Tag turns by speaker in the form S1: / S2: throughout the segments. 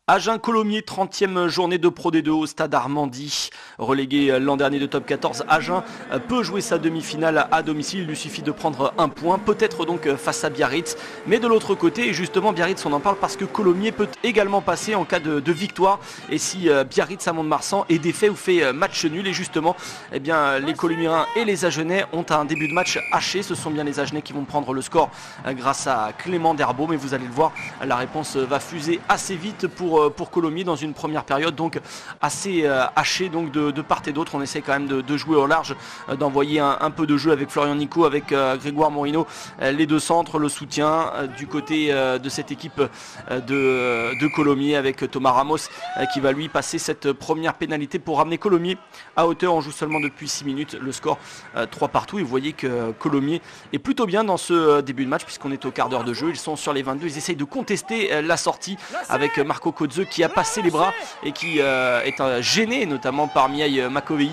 S1: Agen-Colomiers, 30e journée de Pro D2 au stade Armandie. Relégué l'an dernier de top 14, Agen peut jouer sa demi-finale à domicile. Il lui suffit de prendre un point, peut-être donc face à Biarritz. Mais de l'autre côté, et justement Biarritz, on en parle parce que Colomiers peut également passer en cas de victoire. Et si Biarritz à Mont-de-Marsan est défait ou fait match nul. Et justement, eh bien, les Colomiens et les Agenais ont un début de match haché. Ce sont bien les Agenais qui vont prendre le score grâce à Clément Derbeau. Mais vous allez le voir, la réponse va fuser assez vite pour Colomiers dans une première période, donc assez haché donc de part et d'autre. On essaie quand même de jouer au large, d'envoyer un peu de jeu avec Florian Nico, avec Grégoire Morino, les deux centres, le soutien du côté de cette équipe de Colomiers avec Thomas Ramos qui va lui passer cette première pénalité pour ramener Colomiers à hauteur. On joue seulement depuis 6 minutes, le score 3 partout, et vous voyez que Colomiers est plutôt bien dans ce début de match puisqu'on est au quart d'heure de jeu. Ils sont sur les 22, ils essayent de contester la sortie avec Marco Kozeux qui a passé les bras et qui est gêné notamment par Miaï Makovei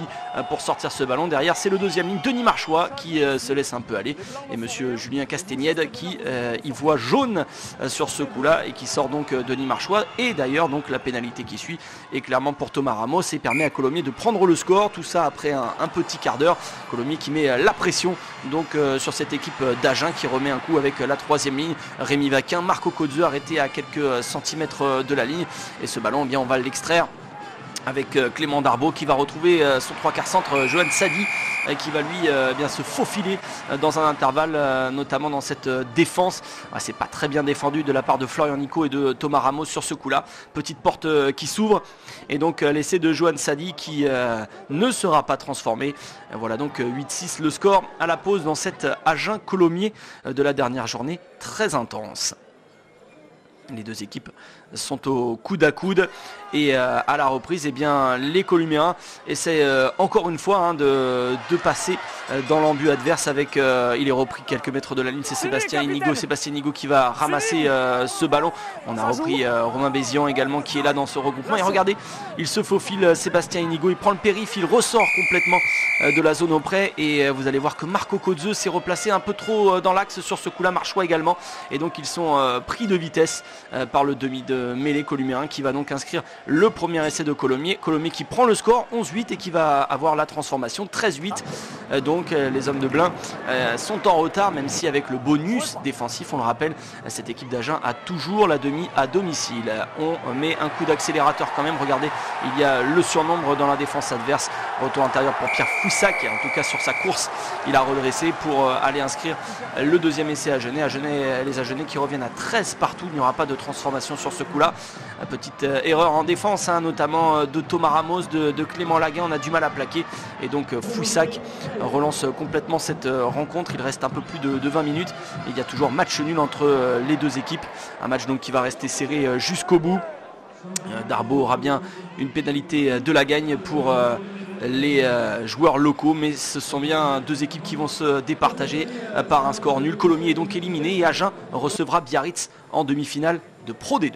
S1: pour sortir ce ballon. Derrière, c'est le deuxième ligne, Denis Marchois, qui se laisse un peu aller, et monsieur Julien Castaignède qui y voit jaune sur ce coup-là et qui sort donc Denis Marchois. Et d'ailleurs donc la pénalité qui suit est clairement pour Thomas Ramos et permet à Colomiers de prendre le score. Tout ça après un petit quart d'heure. Colomiers qui met la pression donc sur cette équipe d'Agen qui remet un coup avec la troisième ligne. Rémi Vaquin, Marco Kozeux arrêté à quelques centimètres de la ligne. Et ce ballon, eh bien, on va l'extraire avec Clément Derbeau qui va retrouver son 3/4 centre, Johan Sadi, qui va lui bien se faufiler dans un intervalle, notamment dans cette défense. C'est pas très bien défendu de la part de Florian Nico et de Thomas Ramos sur ce coup-là. Petite porte qui s'ouvre et donc l'essai de Johan Sadi qui ne sera pas transformé. Voilà donc 8-6 le score à la pause dans cette Agen-Colomiers de la dernière journée, très intense. Les deux équipes sont au coude à coude et à la reprise, eh bien, les Colomiens essaient encore une fois de passer dans l'embut adverse avec, il est repris quelques mètres de la ligne, c'est Sébastien Inigo qui va ramasser ce ballon. On a repris Romain Bézian également qui est là dans ce regroupement et regardez, il se faufile Sébastien Inigo, il prend le périph', il ressort complètement de la zone auprès et vous allez voir que Marco Kozeux s'est replacé un peu trop dans l'axe sur ce coup-là, Marchois également, et donc ils sont pris de vitesse par le demi de mêlée colomien qui va donc inscrire le premier essai de Colomiers qui prend le score 11-8 et qui va avoir la transformation 13-8. Donc les hommes de Blain sont en retard, même si avec le bonus défensif, on le rappelle, cette équipe d'Agen a toujours la demi à domicile. On met un coup d'accélérateur quand même, regardez, il y a le surnombre dans la défense adverse. Retour intérieur pour Pierre Foussac, en tout cas sur sa course il a redressé pour aller inscrire le deuxième essai Agenais. Les Agenais qui reviennent à 13 partout, il n'y aura pas de transformation sur ce coup-là. Petite erreur en défense, notamment de Thomas Ramos, de Clément Laguin, on a du mal à plaquer et donc Foussac relance complètement cette rencontre. Il reste un peu plus de 20 minutes et il y a toujours match nul entre les deux équipes, un match donc qui va rester serré jusqu'au bout. Derbeau aura bien une pénalité de la gagne pour les joueurs locaux, mais ce sont bien deux équipes qui vont se départager par un score nul. Colomiers est donc éliminé et Agen recevra Biarritz en demi-finale de Pro D2.